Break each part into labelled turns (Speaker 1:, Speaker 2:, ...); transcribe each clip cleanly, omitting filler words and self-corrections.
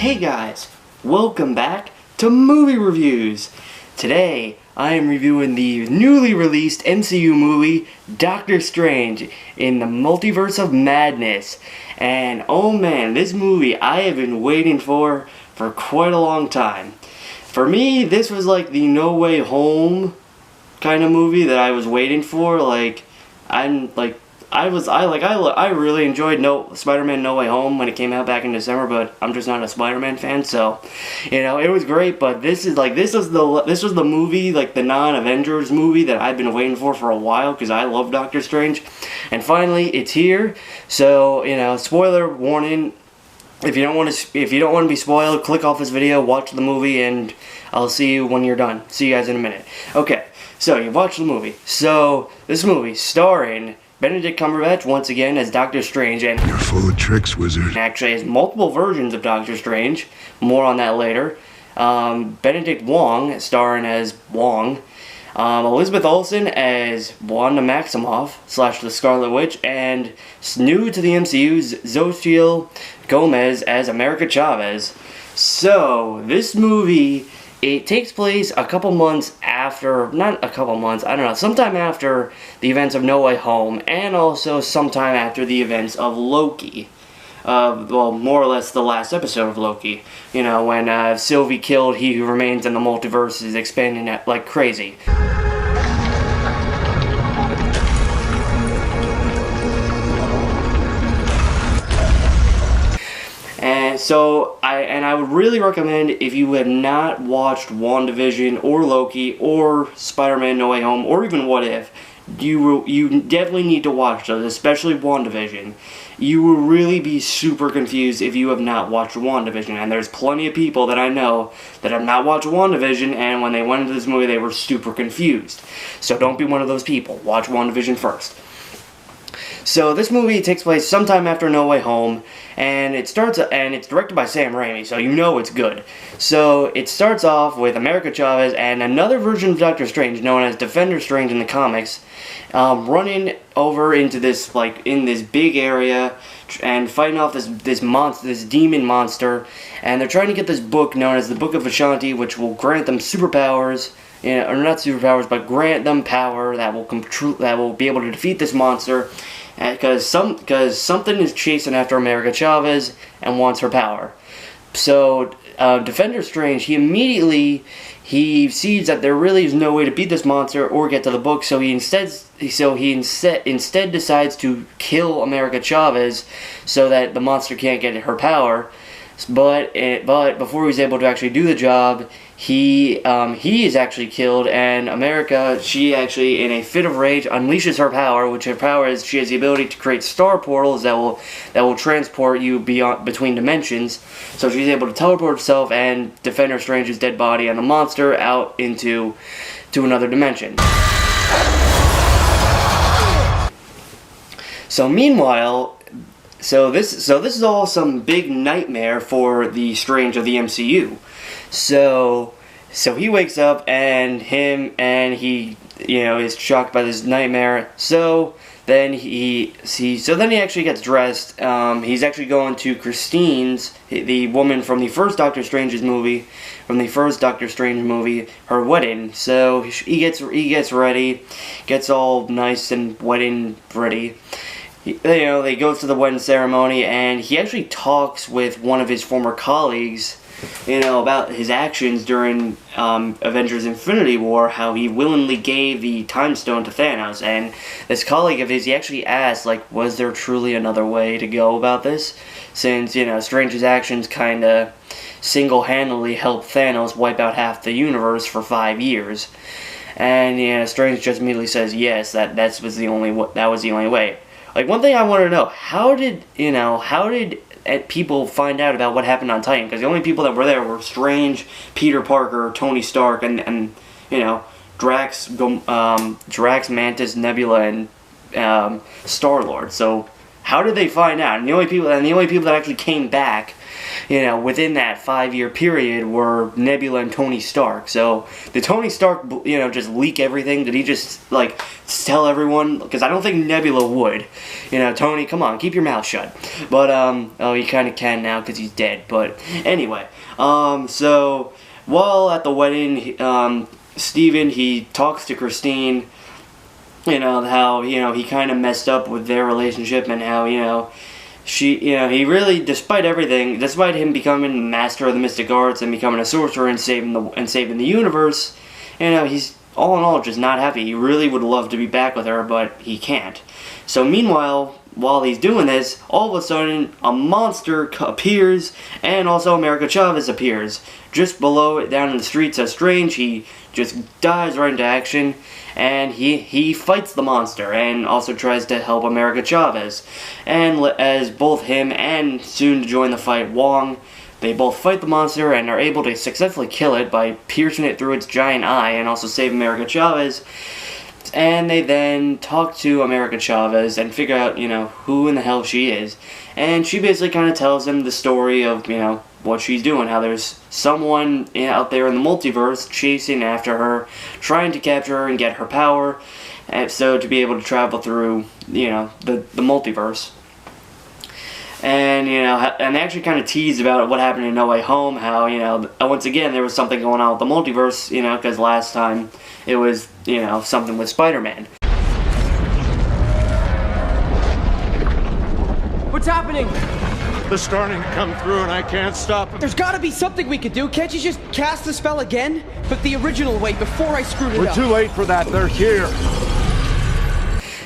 Speaker 1: Hey guys, welcome back to Movie Reviews. Today, I am reviewing the newly released MCU movie, Doctor Strange in the Multiverse of Madness. And oh man, this movie I have been waiting for quite a long time. For me, this was like the No Way Home kind of movie that I was waiting for. I really enjoyed Spider-Man No Way Home when it came out back in December, but I'm just not a Spider-Man fan, so it was great. But this was the movie, like the non-Avengers movie that I've been waiting for a while because I love Doctor Strange, and finally it's here. So spoiler warning. If you don't want to be spoiled, click off this video, watch the movie, and I'll see you when you're done. See you guys in a minute. Okay, so you've watched the movie. So this movie starring Benedict Cumberbatch once again as Doctor Strange, and
Speaker 2: you're full of tricks, wizard.
Speaker 1: Actually has multiple versions of Doctor Strange. More on that later. Benedict Wong starring as Wong. Elizabeth Olsen as Wanda Maximoff / the Scarlet Witch, and new to the MCU's Xochitl Gomez as America Chavez. So this movie, it takes place a couple months after, not a couple months, I don't know, sometime after the events of No Way Home, and also sometime after the events of Loki. Well, more or less the last episode of Loki. When Sylvie killed He Who Remains and the multiverse is expanding like crazy. And I would really recommend, if you have not watched WandaVision or Loki or Spider-Man No Way Home or even What If, you definitely need to watch those, especially WandaVision. You will really be super confused if you have not watched WandaVision, and there's plenty of people that I know that have not watched WandaVision, and when they went into this movie they were super confused. So don't be one of those people. Watch WandaVision first. So this movie takes place sometime after No Way Home, and it's directed by Sam Raimi, so it's good. So it starts off with America Chavez and another version of Doctor Strange, known as Defender Strange in the comics, running over into this in this big area and fighting off this demon monster, and they're trying to get this book known as the Book of Ashanti, which will grant them superpowers. Or not superpowers, but grant them power that will be able to defeat this monster, because something is chasing after America Chavez and wants her power. So Defender Strange, he immediately sees that there really is no way to beat this monster or get to the book, so he instead decides to kill America Chavez so that the monster can't get her power. But before he's able to actually do the job, he is actually killed, and America, she actually, in a fit of rage, unleashes her power, which her power is she has the ability to create star portals that will transport you between dimensions. So she's able to teleport herself and Defender Strange's dead body and the monster out into another dimension. So meanwhile, So this is all some big nightmare for the Strange of the MCU. So he wakes up and he is shocked by this nightmare. So then he actually gets dressed. He's actually going to Christine's, the woman from the first Doctor Strange movie, her wedding. So he gets ready, gets all nice and wedding ready. They go to the wedding ceremony, and he actually talks with one of his former colleagues, about his actions during Avengers Infinity War, how he willingly gave the Time Stone to Thanos. And this colleague of his, he actually asked, was there truly another way to go about this? Since, Strange's actions kind of single-handedly helped Thanos wipe out half the universe for 5 years. And, Strange just immediately says, yes, that was the only way. One thing I want to know, how did people find out about what happened on Titan? Because the only people that were there were Strange, Peter Parker, Tony Stark, and Drax, Mantis, Nebula, and Star-Lord. So how did they find out? And the only people that actually came back, within that 5-year period were Nebula and Tony Stark. So did Tony Stark, just leak everything? Did he just tell everyone? Because I don't think Nebula would. Tony, come on, keep your mouth shut. But he kind of can now because he's dead. But anyway, so while at the wedding, Steven, he talks to Christine. How he kind of messed up with their relationship, and how he really, despite everything, despite him becoming master of the mystic arts and becoming a sorcerer and saving the universe, he's all in all just not happy. He really would love to be back with her, but he can't. So meanwhile, while he's doing this, all of a sudden a monster appears, and also America Chavez appears just below it, down in the street. So Strange, he just dives right into action, and he fights the monster and also tries to help America Chavez. And as both him and soon to join the fight Wong, they both fight the monster and are able to successfully kill it by piercing it through its giant eye and also save America Chavez. And they then talk to America Chavez and figure out, who in the hell she is. And she basically kind of tells them the story of, what she's doing, how there's someone out there in the multiverse chasing after her, trying to capture her and get her power, and so to be able to travel through, the multiverse. And, and they actually kind of tease about what happened in No Way Home, how, once again, there was something going on with the multiverse, because last time it was, something with Spider-Man.
Speaker 2: What's happening?
Speaker 3: They're starting to come through and I can't stop them.
Speaker 2: There's gotta be something we could do. Can't you just cast the spell again? But the original way, before I screwed it up.
Speaker 3: We're too late for that. They're here.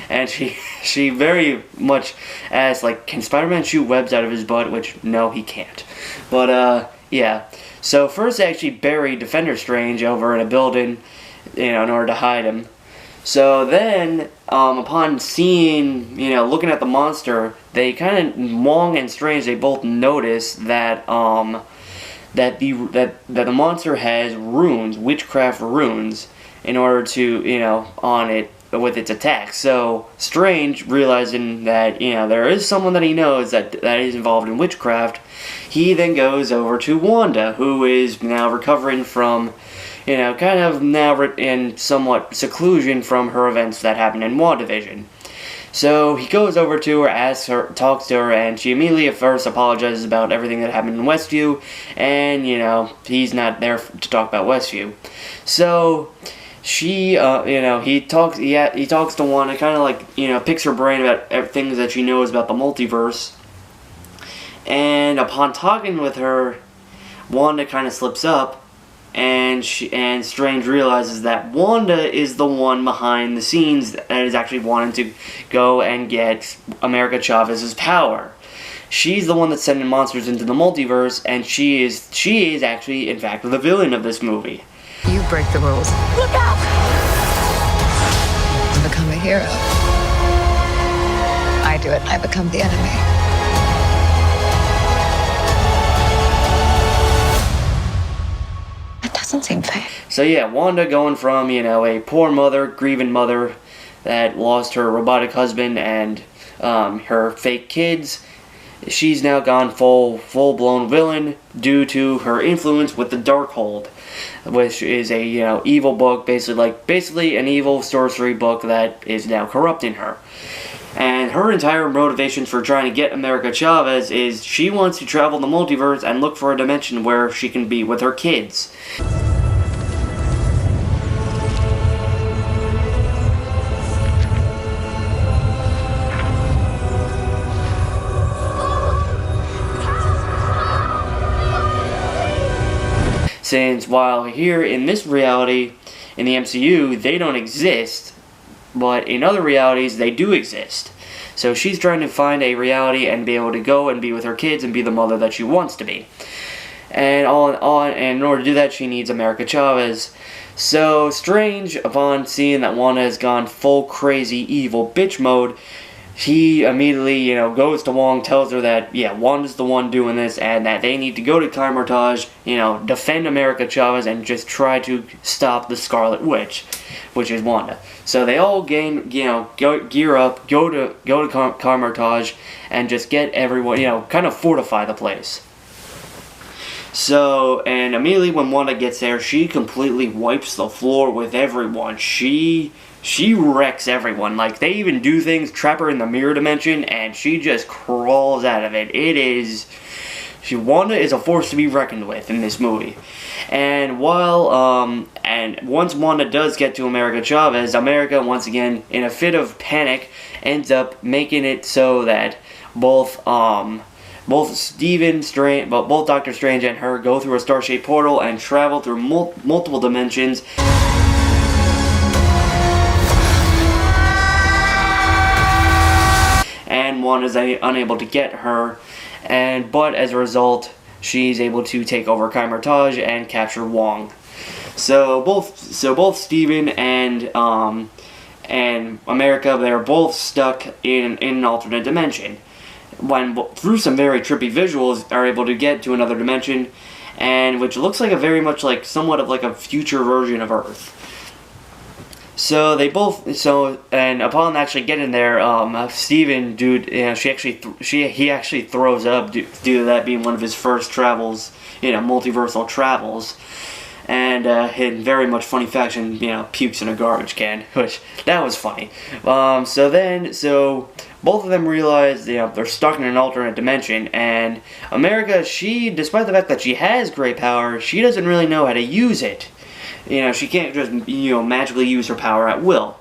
Speaker 1: And she very much asks, can Spider-Man shoot webs out of his butt? Which, no, he can't. But, yeah. So first they actually bury Defender Strange over in a building, in order to hide him. So then, upon seeing, looking at the monster, they kind of, Wong and Strange, they both notice that, that the monster has runes, witchcraft runes, in order to, on it with its attack. So Strange, realizing that, there is someone that he knows that is involved in witchcraft, he then goes over to Wanda, who is now recovering from, kind of now in somewhat seclusion from her events that happened in WandaVision. So he goes over to her, talks to her, and she immediately at first apologizes about everything that happened in Westview, and, he's not there to talk about Westview. So she, he talks to Wanda, kind of picks her brain about things that she knows about the multiverse. And upon talking with her, Wanda kind of slips up, and Strange realizes that Wanda is the one behind the scenes that is actually wanting to go and get America Chavez's power. She's the one that's sending monsters into the multiverse, and she is actually, in fact, the villain of this movie.
Speaker 4: You break the rules.
Speaker 5: Look out!
Speaker 4: I become a hero. I do it, I become the enemy. Doesn't seem fair.
Speaker 1: So yeah, Wanda going from, a poor mother, grieving mother that lost her robotic husband and her fake kids, she's now gone full-blown villain due to her influence with the Darkhold, which is a, evil book, basically an evil sorcery book that is now corrupting her. And her entire motivation for trying to get America Chavez is she wants to travel the multiverse and look for a dimension where she can be with her kids. Since while here in this reality, in the MCU, they don't exist, but in other realities, they do exist. So she's trying to find a reality and be able to go and be with her kids and be the mother that she wants to be. And and in order to do that, she needs America Chavez. So Strange, upon seeing that Wanda has gone full crazy evil bitch mode, he immediately, goes to Wong, tells her that, Wanda's the one doing this, and that they need to go to Kamar-Taj, defend America Chavez, and just try to stop the Scarlet Witch. which is Wanda. So they all gear up, go to Carmartage, and just get everyone, kind of fortify the place. So, and immediately when Wanda gets there, she completely wipes the floor with everyone. She wrecks everyone. Like, they even do things, trap her in the mirror dimension, and she just crawls out of it. Wanda is a force to be reckoned with in this movie. And and once Wanda does get to America Chavez, America, once again, in a fit of panic, ends up making it so that both Doctor Strange and her go through a star-shaped portal and travel through multiple dimensions. And Wanda's unable to get her, but as a result, she's able to take over Carmartage and capture Wong. So both Steven and America, they're both stuck in an alternate dimension. Through some very trippy visuals, are able to get to another dimension, and which looks like somewhat of like a future version of Earth. And upon actually getting there, Steven, he actually throws up due to that being one of his first travels, multiversal travels. And in very much funny fashion, pukes in a garbage can, which, that was funny. So both of them realize, they're stuck in an alternate dimension, and America, despite the fact that she has great power, she doesn't really know how to use it. She can't just, magically use her power at will.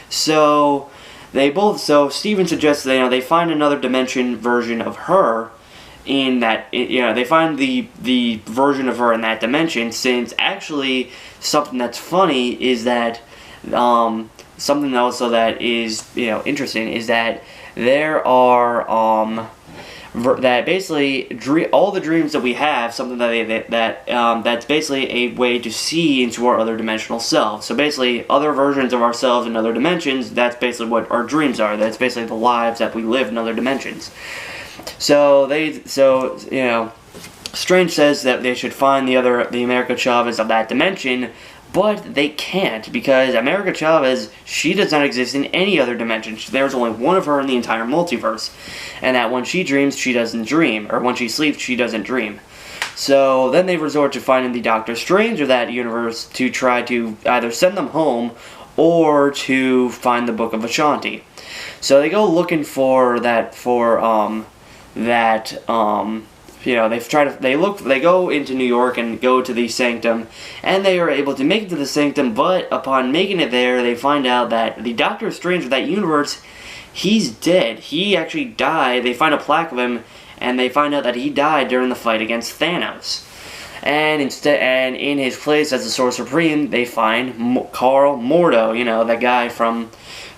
Speaker 1: So Steven suggests that, they find another dimension version of her, they find the version of her in that dimension, since actually something that's funny is that, something also that is, interesting is that there are, that basically all the dreams that we have, something that's basically a way to see into our other dimensional selves. So basically, other versions of ourselves in other dimensions, that's basically what our dreams are. That's basically the lives that we live in other dimensions. So Strange says that they should find the America Chavez of that dimension, but they can't, because America Chavez, she does not exist in any other dimension. There's only one of her in the entire multiverse, and that when she dreams, she doesn't dream, or when she sleeps, she doesn't dream. So then they resort to finding the Doctor Strange of that universe to try to either send them home or to find the Book of Ashanti. So they go looking for that they go into New York and go to the Sanctum, and they are able to make it to the Sanctum, but upon making it there, they find out that the Doctor Strange of that universe, he's dead. He actually died. They find a plaque of him, and they find out that he died during the fight against Thanos. And in his place as the Sorcerer Supreme, they find Carl Mordo, that guy from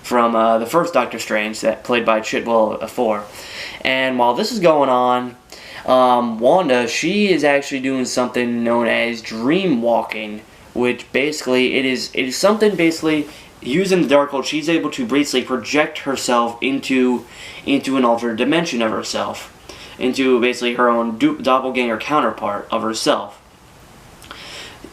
Speaker 1: the first Doctor Strange, that played by Chitwell 4. And while this is going on, Wanda, she is actually doing something known as dream walking, which basically it is something basically using the Darkhold. She's able to basically project herself into an alternate dimension of herself, into basically her own doppelganger counterpart of herself.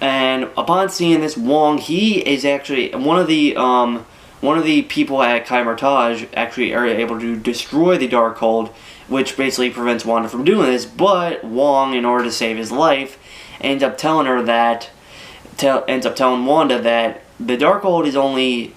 Speaker 1: And upon seeing this, Wong, he is actually one of the people at Carmartage actually are able to destroy the Darkhold, which basically prevents Wanda from doing this. But Wong, in order to save his life, ends up telling Wanda that the Darkhold is only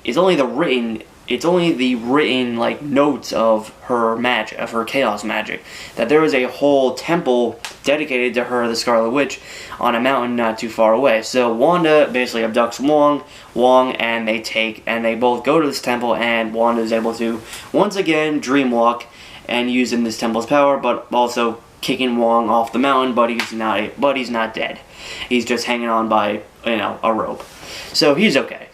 Speaker 1: the written like notes of her magic, of her chaos magic. That there is a whole temple dedicated to her, the Scarlet Witch, on a mountain not too far away. So Wanda basically abducts Wong, and they both go to this temple, and Wanda is able to once again dreamwalk and using this temple's power, but also kicking Wong off the mountain. But he's not dead. He's just hanging on by a rope. So he's okay.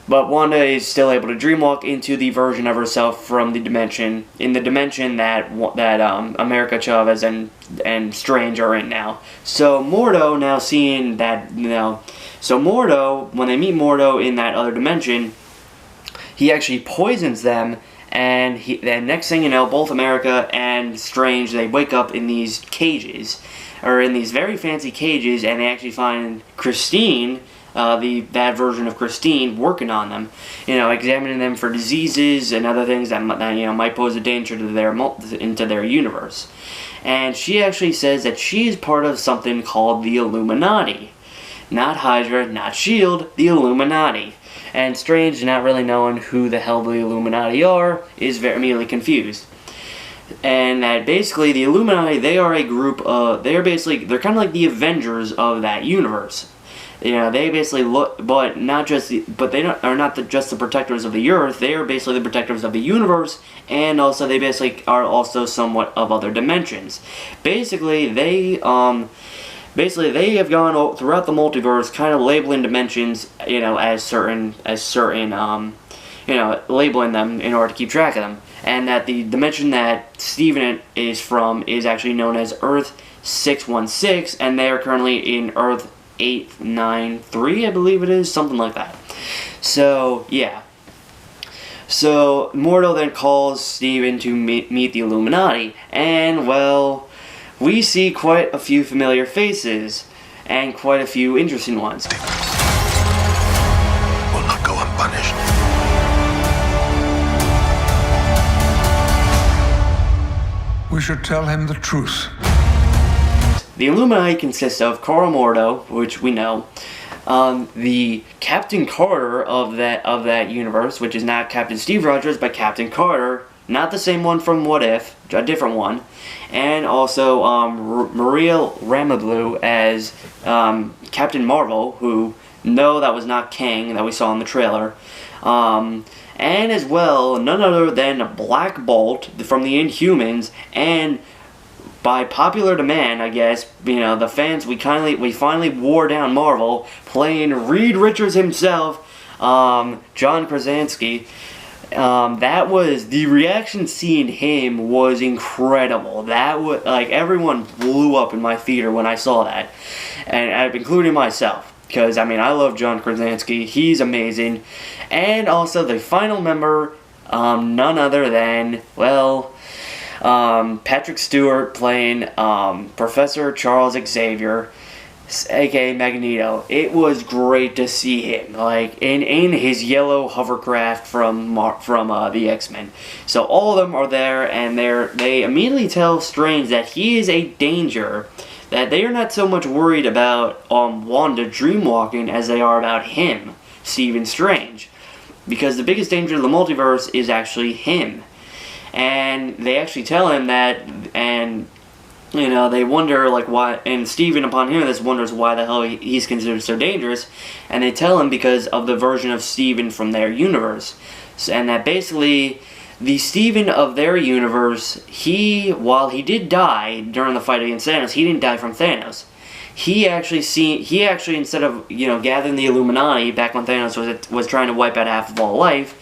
Speaker 1: But Wanda is still able to dreamwalk into the version of herself from the dimension that America Chavez and Strange are in now. So Mordo, now seeing that, so Mordo, when they meet Mordo in that other dimension, he actually poisons them, and then next thing you know, both America and Strange, they wake up in these cages, or in these very fancy cages, and they actually find Christine, that version of Christine working on them, examining them for diseases and other things that might pose a danger to their universe. And she actually says that she is part of something called the Illuminati. Not Hydra, not S.H.I.E.L.D., the Illuminati. And Strange, not really knowing who the hell the Illuminati are, is very immediately confused. And that basically the Illuminati, they are a group of, they're kind of like the Avengers of that universe. They basically look, but they are not just the protectors of the Earth. They are basically the protectors of the universe, and also they basically are also somewhat of other dimensions. Basically, they have gone throughout the multiverse, kind of labeling dimensions, as certain, labeling them in order to keep track of them. And that the dimension that Steven is from is actually known as Earth 616, and they are currently in Earth 893, I believe it is, something like that. So, yeah. So, Mordo then calls Steven to meet the Illuminati, and, well, we see quite a few familiar faces, and quite a few interesting ones.
Speaker 5: Will not go unpunished. We should tell him the truth.
Speaker 1: The Illuminati consists of Carl Mordo, which we know, the Captain Carter of that universe, which is not Captain Steve Rogers, but Captain Carter, not the same one from What If, a different one, and also Maria Ramablu as Captain Marvel, who that was not Kang that we saw in the trailer, and as well none other than Black Bolt from the Inhumans, and by popular demand, I guess, the fans, we finally wore down Marvel, playing Reed Richards himself, John Krasinski. That was, the reaction seeing him was incredible. That was, everyone blew up in my theater when I saw that, and including myself. Because, I love John Krasinski, he's amazing. And also the final member, none other than, Patrick Stewart playing Professor Charles Xavier, aka Magneto. It was great to see him, in his yellow hovercraft from the X-Men. So all of them are there, and they immediately tell Strange that he is a danger, that they are not so much worried about Wanda dreamwalking as they are about him, Stephen Strange. Because the biggest danger of the multiverse is actually him. And they actually tell him that, and, they wonder, why, and Steven, upon hearing this, wonders why the hell he's considered so dangerous, and they tell him because of the version of Steven from their universe. And that basically, the Steven of their universe, while he did die during the fight against Thanos, he didn't die from Thanos. He actually, instead of, gathering the Illuminati back when Thanos was trying to wipe out half of all life,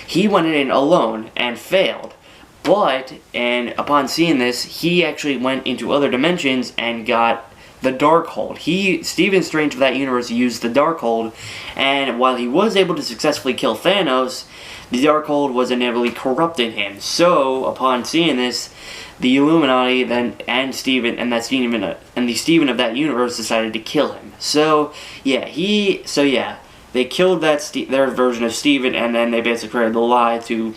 Speaker 1: he went in alone and failed. But, and upon seeing this, he actually went into other dimensions and got the Darkhold. Stephen Strange of that universe used the Darkhold, and while he was able to successfully kill Thanos, the Darkhold was inevitably corrupting him. So, upon seeing this, the Illuminati and the Steven of that universe decided to kill him. So, yeah, they killed their version of Steven, and then they basically created the lie to,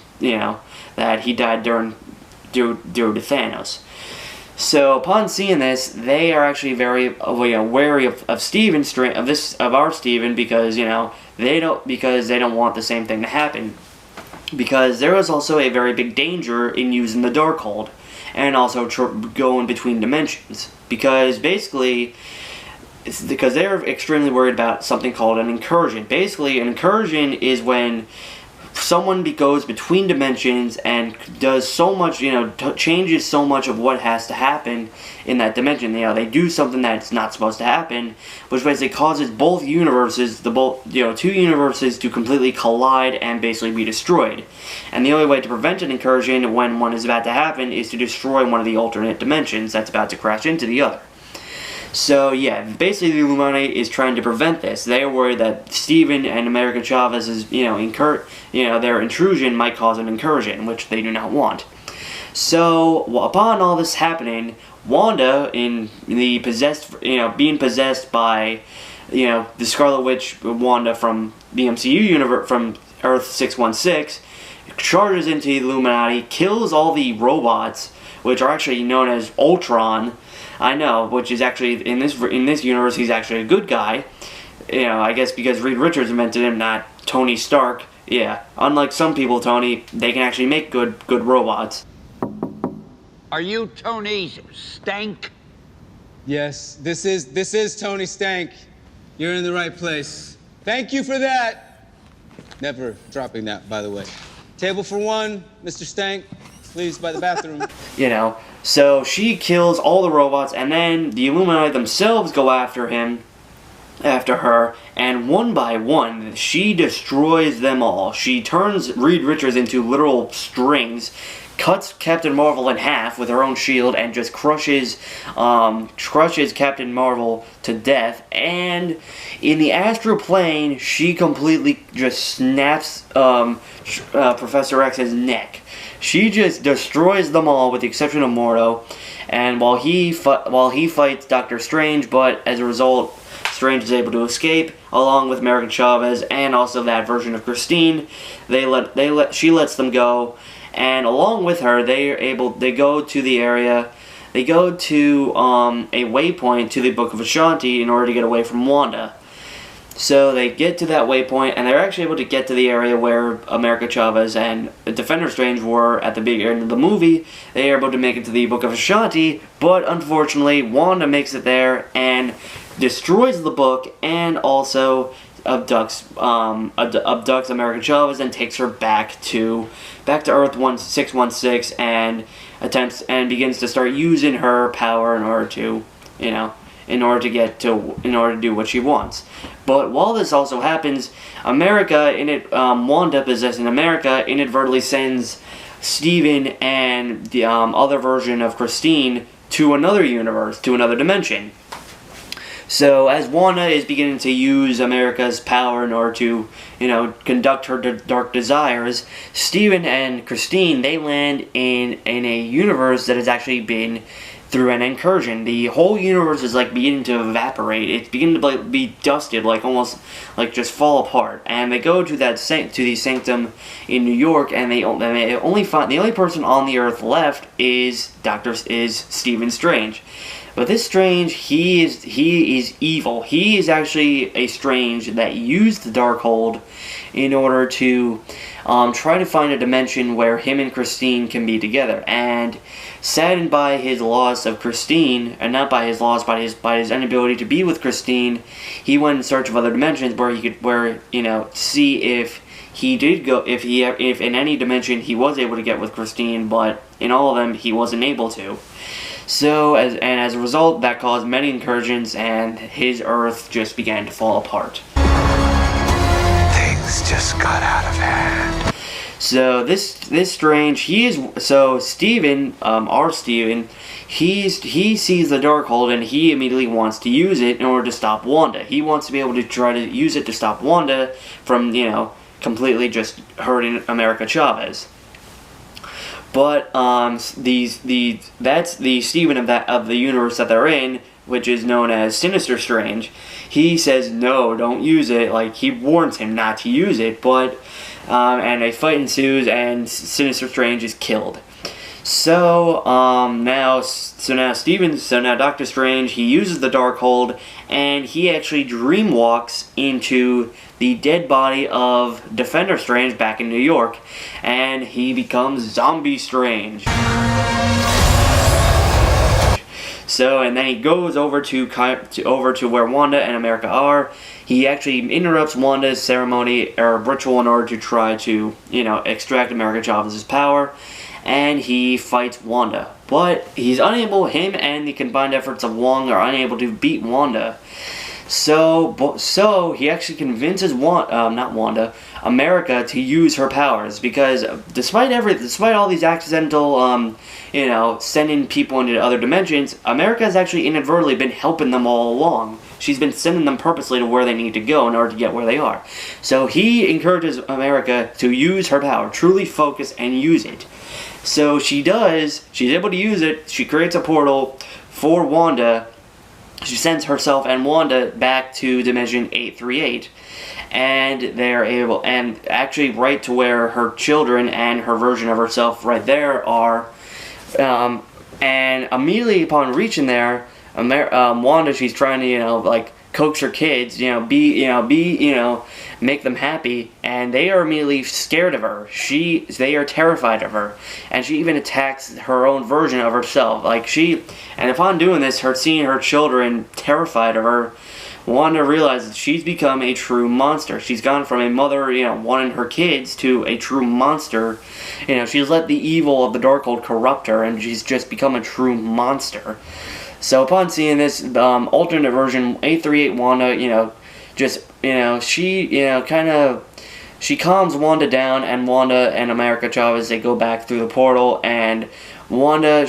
Speaker 1: that he died due to Thanos. So upon seeing this, they are actually very wary of our Steven, because they don't want the same thing to happen. Because there is also a very big danger in using the Darkhold, and also going between dimensions. Because basically, because they're extremely worried about something called an incursion. Basically, an incursion is when someone goes between dimensions and does so much, changes so much of what has to happen in that dimension. They do something that's not supposed to happen, which basically causes both universes, two universes to completely collide and basically be destroyed. And the only way to prevent an incursion when one is about to happen is to destroy one of the alternate dimensions that's about to crash into the other. So yeah, basically the Illuminati is trying to prevent this. They are worried that Steven and America Chavez's, their intrusion might cause an incursion, which they do not want. So upon all this happening, Wanda, being possessed by the Scarlet Witch Wanda from the MCU universe, from Earth 616, charges into the Illuminati, kills all the robots, which are actually known as Ultron. I know, which is actually in this universe, he's actually a good guy. I guess because Reed Richards invented him, not Tony Stark. Yeah, unlike some people, Tony, they can actually make good robots.
Speaker 6: Are you Tony Stank?
Speaker 2: Yes, this is Tony Stank. You're in the right place. Thank you for that. Never dropping that, by the way. Table for one, Mr. Stank. Please, by the bathroom.
Speaker 1: So she kills all the robots, and then the Illuminati themselves go after her, and one by one, she destroys them all. She turns Reed Richards into literal strings, cuts Captain Marvel in half with her own shield, and just crushes Captain Marvel to death. And in the astral plane, she completely just snaps Professor X's neck. She just destroys them all, with the exception of Mordo. And while he fights Doctor Strange, but as a result, Strange is able to escape, along with America Chavez and also that version of Christine. She lets them go, and along with her, they go to the area. They go to a waypoint to the Book of Ashanti in order to get away from Wanda. So they get to that waypoint, and they're actually able to get to the area where America Chavez and Defender Strange were at the big end of the movie. They are able to make it to the Book of Ashanti, but unfortunately, Wanda makes it there and destroys the book, and also abducts America Chavez and takes her back to Earth 616 and begins to start using her power in order to do what she wants. But while this also happens, Wanda possessing America inadvertently sends Steven and the other version of Christine to another universe, to another dimension. So as Wanda is beginning to use America's power in order to, conduct her dark desires, Steven and Christine, they land in a universe that has actually been through an incursion. The whole universe is beginning to evaporate. It's beginning to be dusted, almost just fall apart. And they go to the sanctum in New York, and they only find the only person on the Earth left is Stephen Strange. But this Strange, he is evil. He is actually a Strange that used the Darkhold in order to try to find a dimension where him and Christine can be together. And saddened by his loss of Christine, and not by his loss, by his inability to be with Christine, he went in search of other dimensions where he could, see if he did go, if in any dimension he was able to get with Christine, but in all of them he wasn't able to. So, as a result, that caused many incursions, and his Earth just began to fall apart.
Speaker 5: Things just got out of hand.
Speaker 1: So this Strange, Steven, our Steven, he sees the Darkhold, and he immediately wants to use it in order to stop Wanda. He wants to be able to try to use it to stop Wanda from, completely just hurting America Chavez. But that's the Steven of the universe that they're in, which is known as Sinister Strange. He says no, don't use it. He warns him not to use it, but and a fight ensues, and Sinister Strange is killed. So now Doctor Strange, he uses the Darkhold, and he actually dreamwalks into the dead body of Defender Strange back in New York, and he becomes Zombie Strange. So, and then he goes over to where Wanda and America are. He actually interrupts Wanda's ceremony or ritual in order to try to, extract America Chavez's power, and he fights Wanda. But he's unable. Him and the combined efforts of Wong are unable to beat Wanda. So he actually convinces America to use her powers, because despite all these accidental, sending people into other dimensions, America has actually inadvertently been helping them all along. She's been sending them purposely to where they need to go in order to get where they are. So he encourages America to use her power, truly focus and use it. So she does. She's able to use it. She creates a portal for Wanda, she sends herself and Wanda back to Dimension 838, and they're able, and actually right to where her children and her version of herself right there are, and immediately upon reaching there, Wanda, she's trying to, like, coax her kids, make them happy, and they are immediately scared of her. They are terrified of her, and she even attacks her own version of herself. And upon doing this, seeing her children terrified of her, Wanda realizes she's become a true monster. She's gone from a mother, wanting her kids, to a true monster. She's let the evil of the Darkhold corrupt her, and she's just become a true monster. So upon seeing this alternate version, 838 Wanda, she calms Wanda down, and Wanda and America Chavez, they go back through the portal, and Wanda,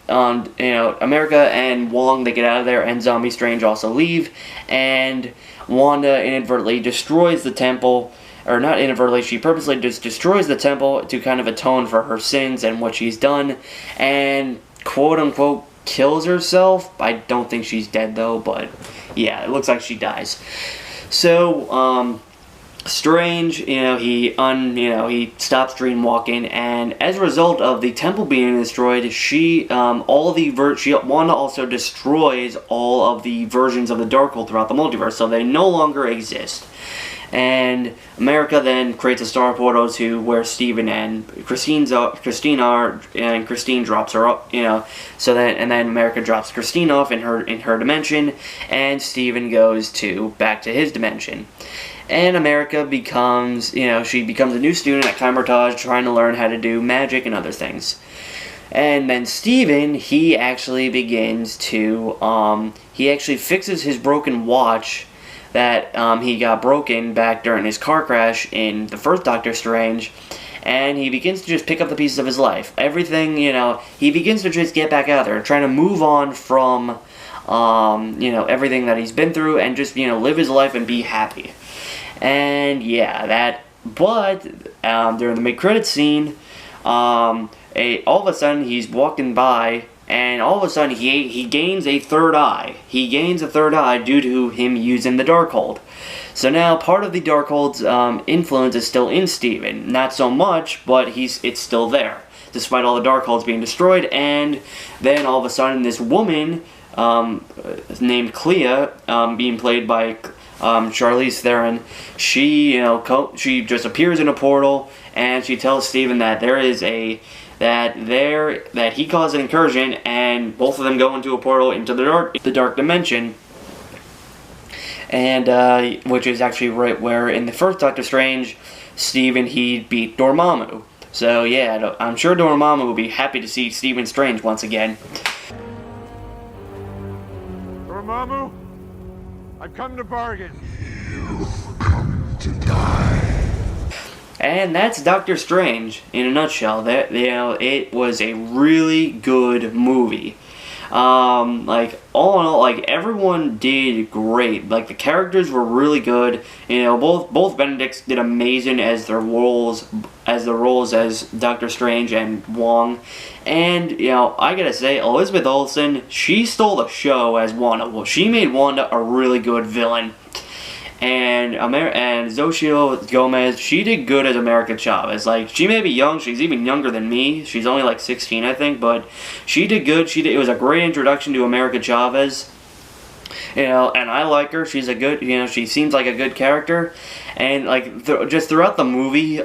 Speaker 1: America and Wong, they get out of there, and Zombie Strange also leave, and Wanda inadvertently destroys the temple, or not inadvertently, she purposely just destroys the temple to kind of atone for her sins and what she's done, and quote-unquote kills herself. I don't think she's dead though, but yeah, it looks like she dies. So, Strange, he stops dreamwalking, and as a result of the temple being destroyed, Wanda also destroys all of the versions of the Darkhold throughout the multiverse, so they no longer exist. And America then creates a star portal to where Steven and Christine are, and Christine drops her up, and then America drops Christine off in her dimension, and Steven goes back to his dimension. And America becomes, she becomes a new student at Chimertage, trying to learn how to do magic and other things. And then Steven, he actually begins to, he actually fixes his broken watch that he got broken back during his car crash in the first Doctor Strange, and he begins to just pick up the pieces of his life. Everything, he begins to just get back out there, trying to move on from, everything that he's been through, and just, live his life and be happy. And yeah, but during the mid-credits scene, all of a sudden he's walking by, and all of a sudden he gains a third eye. He gains a third eye due to him using the Darkhold. So now part of the Darkhold's influence is still in Steven. Not so much, but it's still there, despite all the Darkholds being destroyed. And then all of a sudden this woman named Clea, being played by Charlize Theron, she just appears in a portal, and she tells Steven that that he caused an incursion, and both of them go into a portal into the dark dimension, and which is actually right where in the first Doctor Strange, Steven, he beat Dormammu. So yeah, I'm sure Dormammu will be happy to see Stephen Strange once again.
Speaker 3: Dormammu, I've come to bargain.
Speaker 5: You've come to die.
Speaker 1: And that's Doctor Strange in a nutshell. It was a really good movie. All in all, everyone did great. The characters were really good. Both Benedicts did amazing as their roles as Doctor Strange and Wong. And I gotta say, Elizabeth Olsen, she stole the show as Wanda. Well, she made Wanda a really good villain. And Xochitl Gomez, she did good as America Chavez. She may be young, she's even younger than me. She's only 16, I think, but she did good. It was a great introduction to America Chavez. And I like her. She's a good, she seems like a good character. And just throughout the movie,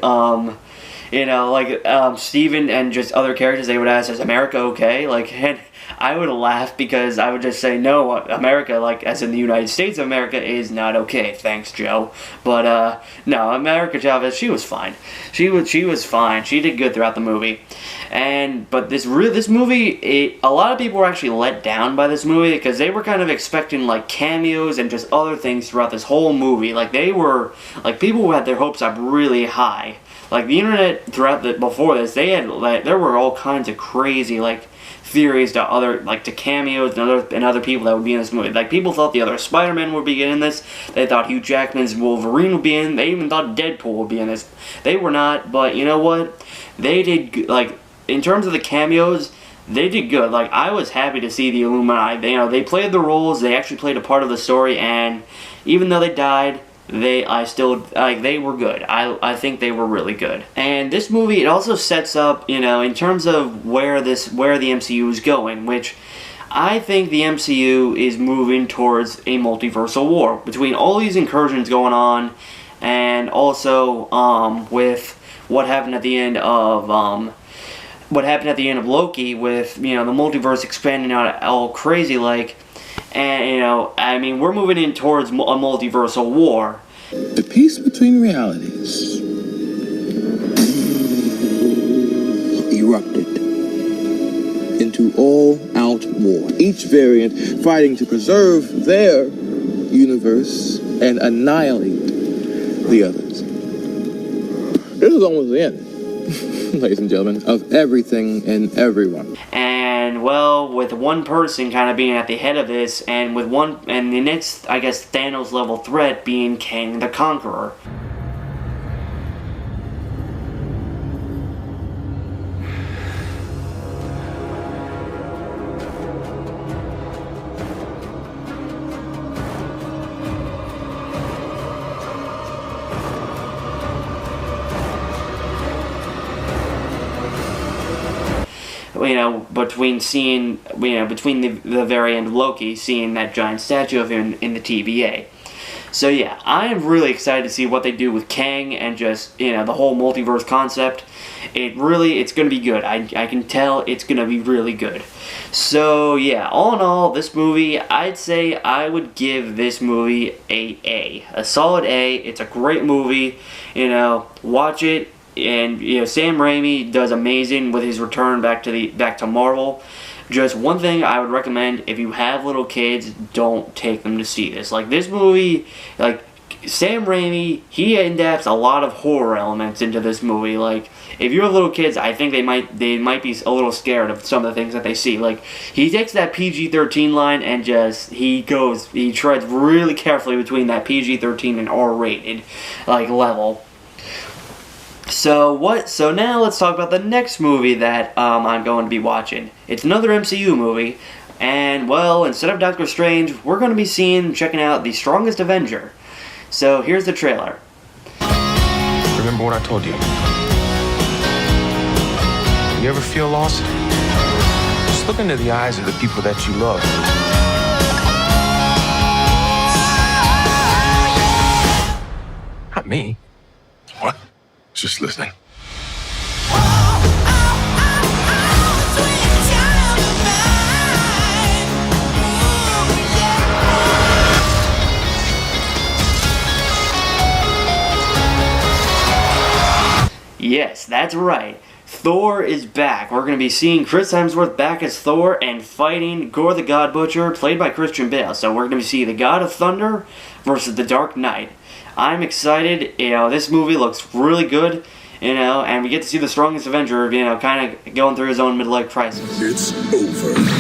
Speaker 1: Steven and just other characters, they would ask, "Is America okay?" And I would laugh because I would just say, no, America, as in the United States of America, is not okay. Thanks, Joe. But, no, America Chavez, she was fine. She was fine. She did good throughout the movie. But this movie, a lot of people were actually let down by this movie because they were kind of expecting, cameos and just other things throughout this whole movie. People who had their hopes up really high. The internet before this, there were all kinds of crazy, theories to to cameos and other people that would be in this movie. People thought the other Spider-Man would be in this. They thought Hugh Jackman's Wolverine would be in. They even thought Deadpool would be in this. They were not, but you know what? They did, in terms of the cameos, they did good. Like, I was happy to see the Illuminati. They played the roles. They actually played a part of the story, and even though they died, they were good. I think they were really good. And this movie, it also sets up, in terms of where the MCU is going, which I think the MCU is moving towards a multiversal war between all these incursions going on, and also with what happened at the end of Loki, with the multiverse expanding out all crazy like. And, we're moving in towards a multiversal war.
Speaker 7: The peace between realities erupted into all-out war, each variant fighting to preserve their universe and annihilate the others. This is almost the end, ladies and gentlemen, of everything and everyone.
Speaker 1: And, well, with one person kind of being at the head of this, and the next, I guess, Thanos level threat being Kang the Conqueror. Between the very end of Loki, seeing that giant statue of him in the TVA. So yeah, I am really excited to see what they do with Kang and just, the whole multiverse concept. It's going to be good. I can tell it's going to be really good. So yeah, all in all, this movie, I'd say I would give this movie a solid A. It's a great movie. Watch it. And Sam Raimi does amazing with his return back to Marvel. Just one thing I would recommend: if you have little kids, don't take them to see this. Like, this movie, like, Sam Raimi, he adapts a lot of horror elements into this movie. Like, if you have little kids, I think they might be a little scared of some of the things that they see. Like, he takes that PG-13 line and he treads really carefully between that PG-13 and R-rated level. So now let's talk about the next movie that I'm going to be watching. It's another MCU movie, and, well, instead of Doctor Strange, we're going to be checking out The Strongest Avenger. So here's the trailer.
Speaker 8: Remember what I told you? You ever feel lost? Just look into the eyes of the people that you love. Not me.
Speaker 5: What? Just listening.
Speaker 1: Yes, that's right. Thor is back. We're going to be seeing Chris Hemsworth back as Thor and fighting Gore the God Butcher, played by Christian Bale. So we're going to see the God of Thunder versus the Dark Knight. I'm excited. This movie looks really good. And we get to see the Strongest Avenger, kind of going through his own midlife crisis.
Speaker 5: It's over.